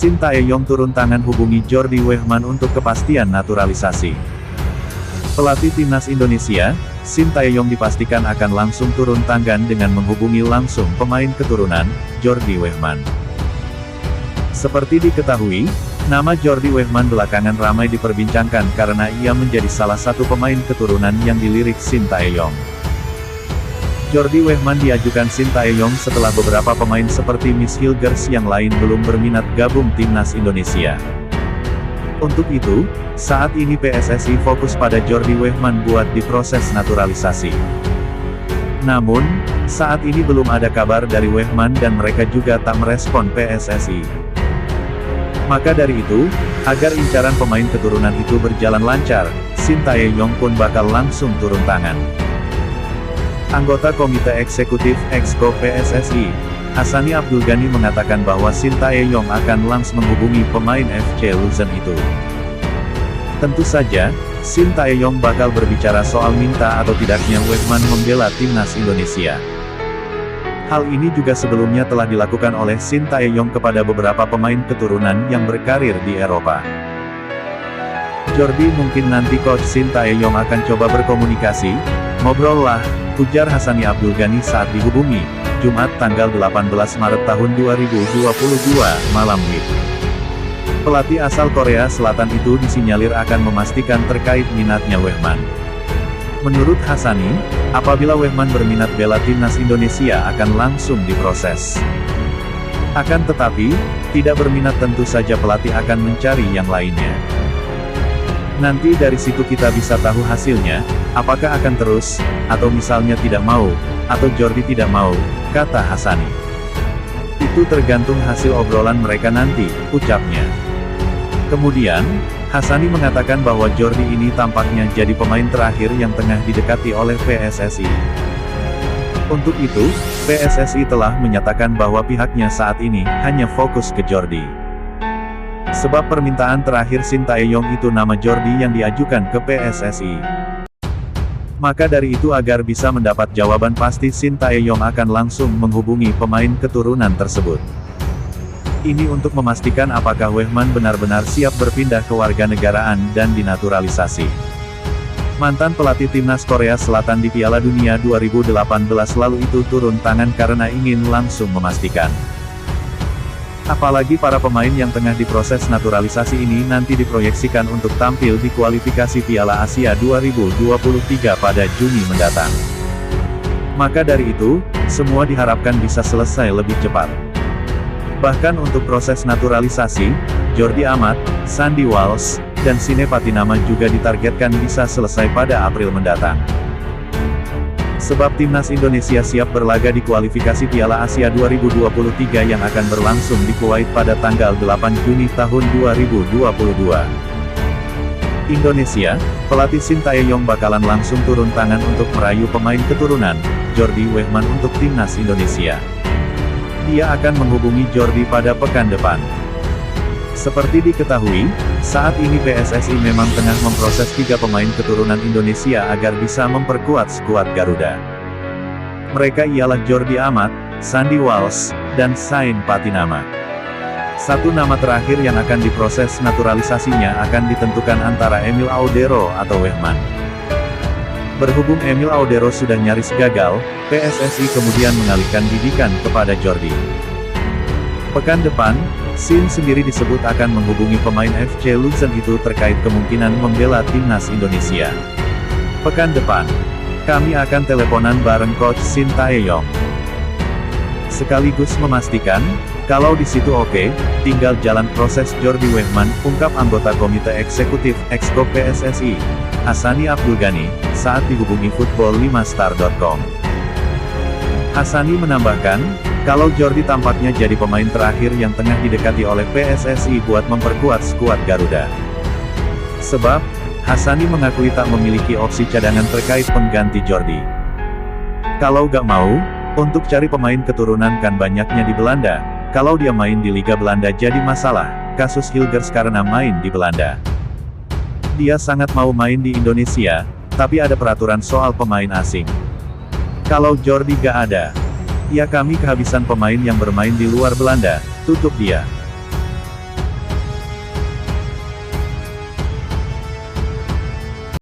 Sintayong turun tangan hubungi Jordi Weghman untuk kepastian naturalisasi. Pelatih Timnas Indonesia, Sintayong dipastikan akan langsung turun tangan dengan menghubungi langsung pemain keturunan, Jordi Weghman. Seperti diketahui, nama Jordi Weghman belakangan ramai diperbincangkan karena ia menjadi salah satu pemain keturunan yang dilirik Sintayong. Jordi Weghman diajukan Sintayong setelah beberapa pemain seperti Miss Hilgers yang lain belum berminat gabung Timnas Indonesia. Untuk itu, saat ini PSSI fokus pada Jordi Weghman buat diproses naturalisasi. Namun, saat ini belum ada kabar dari Weghman dan mereka juga tak merespon PSSI. Maka dari itu, agar incaran pemain keturunan itu berjalan lancar, Sintayong pun bakal langsung turun tangan. Anggota Komite Eksekutif Exco PSSI, Hassani Abdul Ghani mengatakan bahwa Sintayong akan langsung menghubungi pemain FC Luzern itu. Tentu saja, Sintayong bakal berbicara soal minta atau tidaknya Weghman membela Timnas Indonesia. Hal ini juga sebelumnya telah dilakukan oleh Sintayong kepada beberapa pemain keturunan yang berkarir di Eropa. Jordi mungkin nanti Coach Sintayong akan coba berkomunikasi, ngobrol lah, ujar Hassani Abdul Ghani saat dihubungi, Jumat tanggal 18 Maret tahun 2022, malam WIB. Pelatih asal Korea Selatan itu disinyalir akan memastikan terkait minatnya Weghman. Menurut Hassani, apabila Weghman berminat bela Timnas Indonesia akan langsung diproses. Akan tetapi, tidak berminat tentu saja pelatih akan mencari yang lainnya. Nanti dari situ kita bisa tahu hasilnya, apakah akan terus, atau misalnya tidak mau, atau Jordi tidak mau, kata Hassani. Itu tergantung hasil obrolan mereka nanti, ucapnya. Kemudian, Hassani mengatakan bahwa Jordi ini tampaknya jadi pemain terakhir yang tengah didekati oleh PSSI. Untuk itu, PSSI telah menyatakan bahwa pihaknya saat ini hanya fokus ke Jordi. Sebab permintaan terakhir Sintayong itu nama Jordi yang diajukan ke PSSI. Maka dari itu agar bisa mendapat jawaban pasti Sintayong akan langsung menghubungi pemain keturunan tersebut. Ini untuk memastikan apakah Weghman benar-benar siap berpindah kewarganegaraan dan dinaturalisasi. Mantan pelatih Timnas Korea Selatan di Piala Dunia 2018 lalu itu turun tangan karena ingin langsung memastikan. Apalagi para pemain yang tengah diproses naturalisasi ini nanti diproyeksikan untuk tampil di kualifikasi Piala Asia 2023 pada Juni mendatang. Maka dari itu, semua diharapkan bisa selesai lebih cepat. Bahkan untuk proses naturalisasi, Jordi Amat, Sandy Walsh, dan Sine Patinama juga ditargetkan bisa selesai pada April mendatang. Sebab Timnas Indonesia siap berlaga di kualifikasi Piala Asia 2023 yang akan berlangsung di Kuwait pada tanggal 8 Juni tahun 2022. Indonesia, pelatih Sintayong bakalan langsung turun tangan untuk merayu pemain keturunan, Jordi Weghman untuk Timnas Indonesia. Dia akan menghubungi Jordi pada pekan depan. Seperti diketahui, saat ini PSSI memang tengah memproses 3 pemain keturunan Indonesia agar bisa memperkuat skuad Garuda. Mereka ialah Jordi Amat, Sandy Walsh, dan Sine Patinama. Satu nama terakhir yang akan diproses naturalisasinya akan ditentukan antara Emil Audero atau Weghman. Berhubung Emil Audero sudah nyaris gagal, PSSI kemudian mengalihkan bidikan kepada Jordi. Pekan depan, Sin sendiri disebut akan menghubungi pemain FC Luzern itu terkait kemungkinan membela Timnas Indonesia. Pekan depan, kami akan teleponan bareng Coach Sintayong. Sekaligus memastikan, kalau di situ oke, tinggal jalan proses Jordi Weghman, ungkap anggota Komite Eksekutif Exco PSSI, Hassani Abdul Ghani, saat dihubungi football5star.com. Hassani menambahkan, kalau Jordi tampaknya jadi pemain terakhir yang tengah didekati oleh PSSI buat memperkuat skuad Garuda. Sebab, Hassani mengakui tak memiliki opsi cadangan terkait pengganti Jordi. Kalau gak mau, untuk cari pemain keturunan kan banyaknya di Belanda, kalau dia main di Liga Belanda jadi masalah, kasus Hilgers karena main di Belanda. Dia sangat mau main di Indonesia, tapi ada peraturan soal pemain asing. Kalau Jordi gak ada, ya kami kehabisan pemain yang bermain di luar Belanda, tutup dia.